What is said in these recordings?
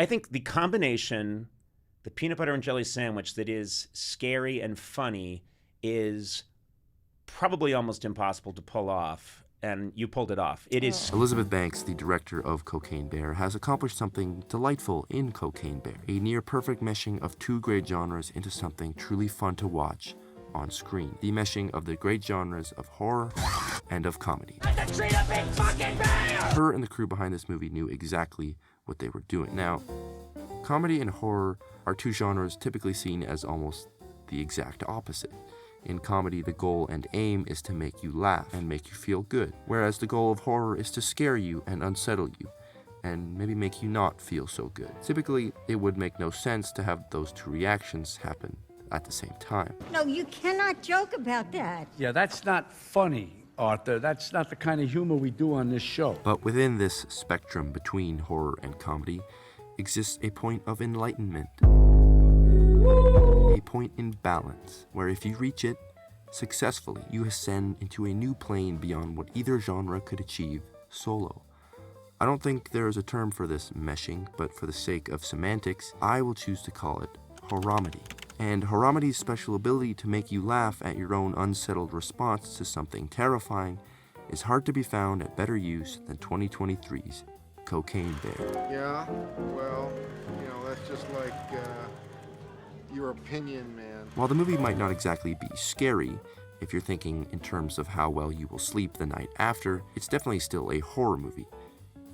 I think the combination, the peanut butter and jelly sandwich that is scary and funny, is probably almost impossible to pull off. And you pulled it off. It is. Elizabeth Banks, the director of Cocaine Bear, has accomplished something delightful in Cocaine Bear, a near-perfect meshing of two great genres into something truly fun to watch on screen. The meshing of the great genres of horror and of comedy. Her and the crew behind this movie knew exactly what they were doing. Now, comedy and horror are two genres typically seen as almost the exact opposite. In comedy, the goal and aim is to make you laugh and make you feel good, whereas the goal of horror is to scare you and unsettle you, and maybe make you not feel so good. Typically, it would make no sense to have those two reactions happen at the same time. No, you cannot joke about that. Yeah, that's not funny, Arthur. That's not the kind of humor we do on this show. But within this spectrum between horror and comedy exists a point of enlightenment. A point in balance, where if you reach it successfully, you ascend into a new plane beyond what either genre could achieve solo. I don't think there is a term for this meshing, but for the sake of semantics, I will choose to call it horromedy. And horomedy's special ability to make you laugh at your own unsettled response to something terrifying is hard to be found at better use than 2023's Cocaine Bear. Yeah, well, that's just like your opinion, man. While the movie might not exactly be scary, if you're thinking in terms of how well you will sleep the night after, it's definitely still a horror movie.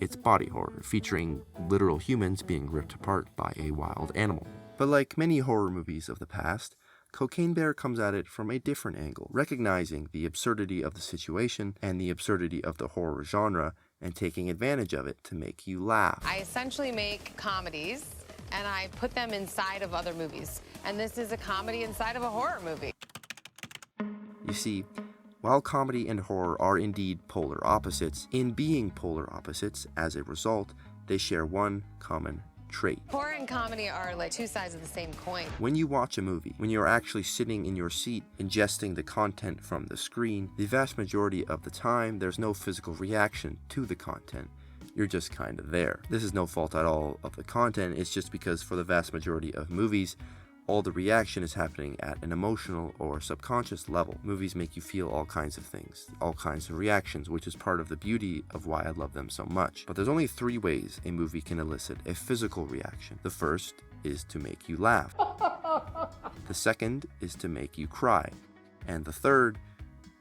It's body horror, featuring literal humans being ripped apart by a wild animal. But like many horror movies of the past, Cocaine Bear comes at it from a different angle, recognizing the absurdity of the situation and the absurdity of the horror genre, and taking advantage of it to make you laugh. I essentially make comedies, and I put them inside of other movies. And this is a comedy inside of a horror movie. You see, while comedy and horror are indeed polar opposites, in being polar opposites, as a result, they share one common trait. Horror and comedy are like two sides of the same coin. When you watch a movie, when you're actually sitting in your seat, ingesting the content from the screen, the vast majority of the time, there's no physical reaction to the content. You're just kind of there. This is no fault at all of the content, it's just because for the vast majority of movies, all the reaction is happening at an emotional or subconscious level. Movies make you feel all kinds of things, all kinds of reactions, which is part of the beauty of why I love them so much. But there's only 3 ways a movie can elicit a physical reaction. The first is to make you laugh. The second is to make you cry. And the third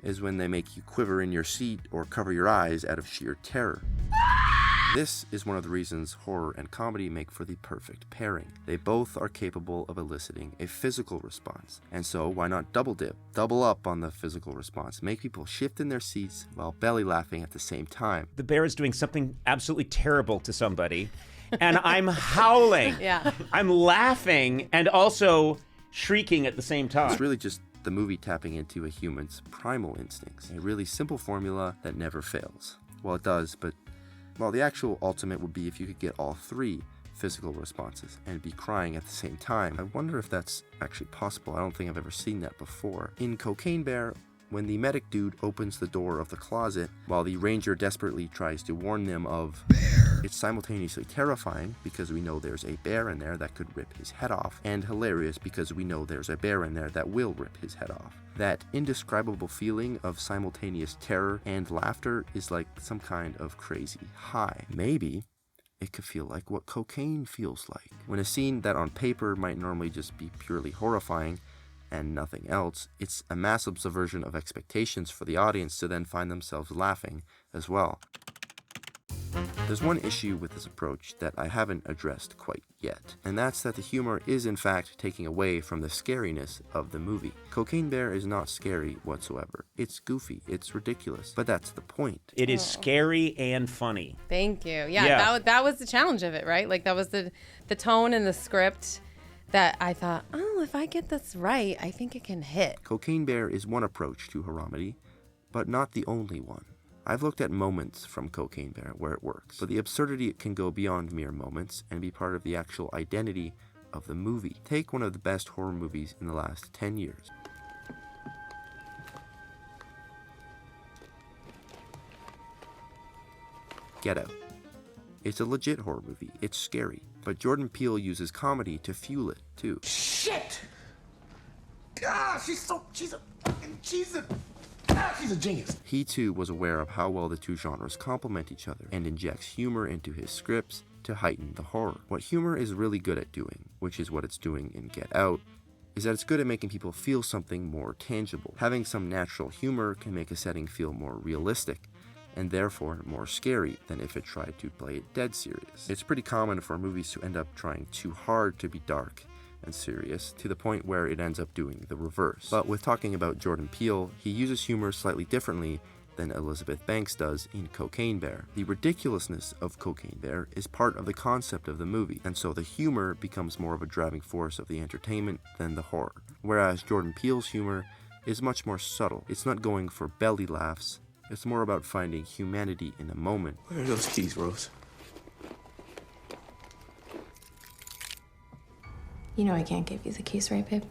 is when they make you quiver in your seat or cover your eyes out of sheer terror. This is one of the reasons horror and comedy make for the perfect pairing. They both are capable of eliciting a physical response. And so why not double dip, double up on the physical response, make people shift in their seats while belly laughing at the same time. The bear is doing something absolutely terrible to somebody, and I'm howling. Yeah. I'm laughing and also shrieking at the same time. It's really just the movie tapping into a human's primal instincts. A really simple formula that never fails. Well, it does, but well, the actual ultimate would be if you could get all 3 physical responses and be crying at the same time. I wonder if that's actually possible. I don't think I've ever seen that before. In Cocaine Bear, when the medic dude opens the door of the closet while the ranger desperately tries to warn them of bear, it's simultaneously terrifying because we know there's a bear in there that could rip his head off, and hilarious because we know there's a bear in there that will rip his head off. That indescribable feeling of simultaneous terror and laughter is like some kind of crazy high. Maybe it could feel like what cocaine feels like. When a scene that on paper might normally just be purely horrifying and nothing else, it's a massive subversion of expectations for the audience to then find themselves laughing as well. There's one issue with this approach that I haven't addressed quite yet, and that's that the humor is in fact taking away from the scariness of the movie. Cocaine Bear is not scary whatsoever. It's goofy, it's ridiculous, but that's the point. It is scary and funny. Thank you. Yeah. That was the challenge of it, right? Like that was the tone and the script that I thought, oh, if I get this right, I think it can hit. Cocaine Bear is one approach to horromedy, but not the only one. I've looked at moments from Cocaine Bear where it works, but the absurdity can go beyond mere moments and be part of the actual identity of the movie. Take one of the best horror movies in the last 10 years. Get Out. It's a legit horror movie. It's scary. But Jordan Peele uses comedy to fuel it, too. Shit! Ah, she's a genius. He, too, was aware of how well the two genres complement each other and injects humor into his scripts to heighten the horror. What humor is really good at doing, which is what it's doing in Get Out, is that it's good at making people feel something more tangible. Having some natural humor can make a setting feel more realistic, and therefore more scary than if it tried to play it dead serious. It's pretty common for movies to end up trying too hard to be dark and serious, to the point where it ends up doing the reverse. But with talking about Jordan Peele, he uses humor slightly differently than Elizabeth Banks does in Cocaine Bear. The ridiculousness of Cocaine Bear is part of the concept of the movie, and so the humor becomes more of a driving force of the entertainment than the horror. Whereas Jordan Peele's humor is much more subtle. It's not going for belly laughs, it's more about finding humanity in a moment. Where are those keys, Rose? You know I can't give you the keys, right, babe?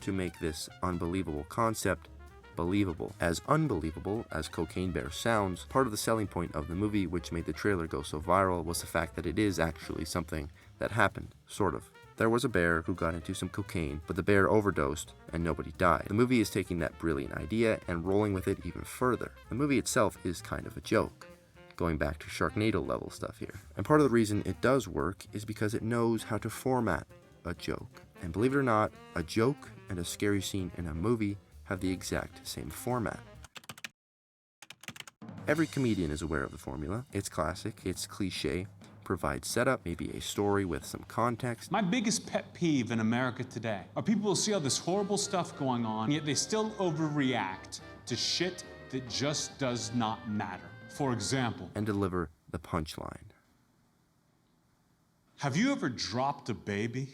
To make this unbelievable concept believable. As unbelievable as Cocaine Bear sounds, part of the selling point of the movie, which made the trailer go so viral, was the fact that it is actually something that happened, sort of. There was a bear who got into some cocaine, but the bear overdosed and nobody died. The movie is taking that brilliant idea and rolling with it even further. The movie itself is kind of a joke, going back to Sharknado level stuff here. And part of the reason it does work is because it knows how to format a joke. And believe it or not, a joke and a scary scene in a movie have the exact same format. Every comedian is aware of the formula. It's classic, it's cliche, provides setup, maybe a story with some context. My biggest pet peeve in America today are people who see all this horrible stuff going on, yet they still overreact to shit that just does not matter. For example, And deliver the punchline. have you ever dropped a baby?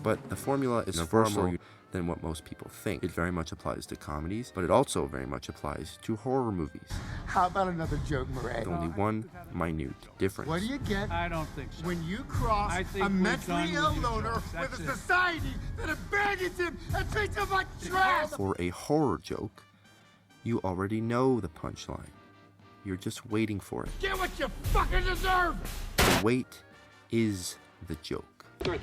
But the formula is far more than what most people think. It very much applies to comedies, but it also very much applies to horror movies. How about another joke, Murray? With only one minute difference. What do you get I don't think so. when you cross I think a we're mentally done ill with you, loner George. with That's a it. society that abandons him and treats him like trash? For a horror joke, you already know the punchline. You're just waiting for it. Get what you fucking deserve! The wait is the joke. Go!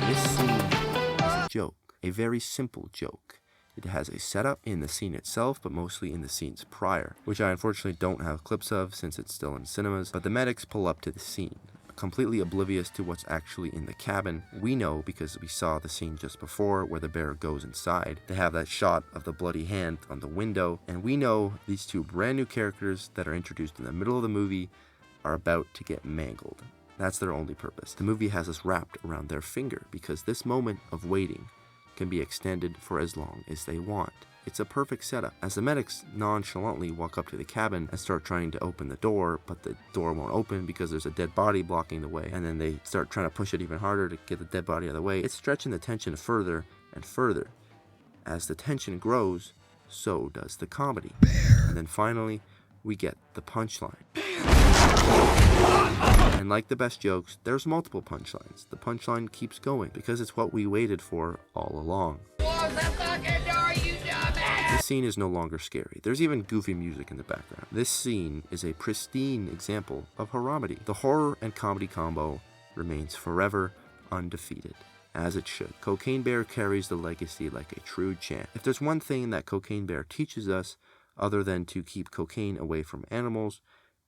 This scene is a joke, a very simple joke. It has a setup in the scene itself, but mostly in the scenes prior, which I unfortunately don't have clips of since it's still in cinemas, but the medics pull up to the scene. Completely oblivious to what's actually in the cabin. We know because we saw the scene just before where the bear goes inside. They have that shot of the bloody hand on the window, and we know these two brand new characters that are introduced in the middle of the movie are about to get mangled. That's their only purpose. The movie has us wrapped around their finger because this moment of waiting can be extended for as long as they want. It's a perfect setup. As the medics nonchalantly walk up to the cabin and start trying to open the door, but the door won't open because there's a dead body blocking the way, and then they start trying to push it even harder to get the dead body out of the way, it's stretching the tension further and further. As the tension grows, so does the comedy. And then finally, we get the punchline. And like the best jokes, there's multiple punchlines. The punchline keeps going because it's what we waited for all along. This scene is no longer scary. There's even goofy music in the background. This scene is a pristine example of horromedy. The horror and comedy combo remains forever undefeated, as it should. Cocaine Bear carries the legacy like a true champ. If there's one thing that Cocaine Bear teaches us, other than to keep cocaine away from animals,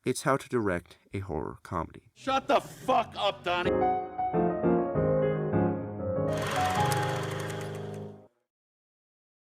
it's how to direct a horror comedy. Shut the fuck up, Donnie.